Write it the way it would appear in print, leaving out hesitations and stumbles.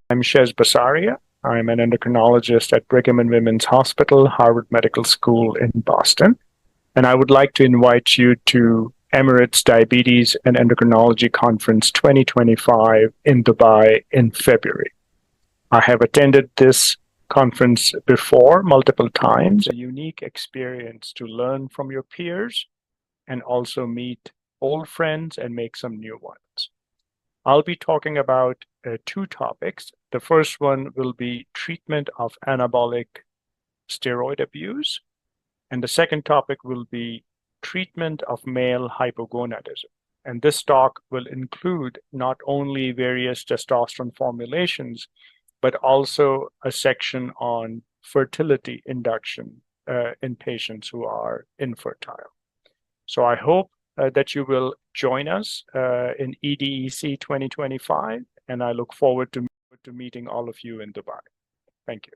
I'm Shehzad Basaria. I'm an endocrinologist at Brigham and Women's Hospital, Harvard Medical School in Boston. And I would like to invite you to Emirates Diabetes and Endocrinology Conference 2025 in Dubai in February. I have attended this conference before multiple times, a unique experience to learn from your peers and also meet old friends and make some new ones. I'll be talking about two topics. The first one will be treatment of anabolic steroid abuse, and the second topic will be treatment of male hypogonadism. And this talk will include not only various testosterone formulations, but also a section on fertility induction in patients who are infertile. So I hope that you will join us in EDEC 2025, and I look forward to meeting all of you in Dubai. Thank you.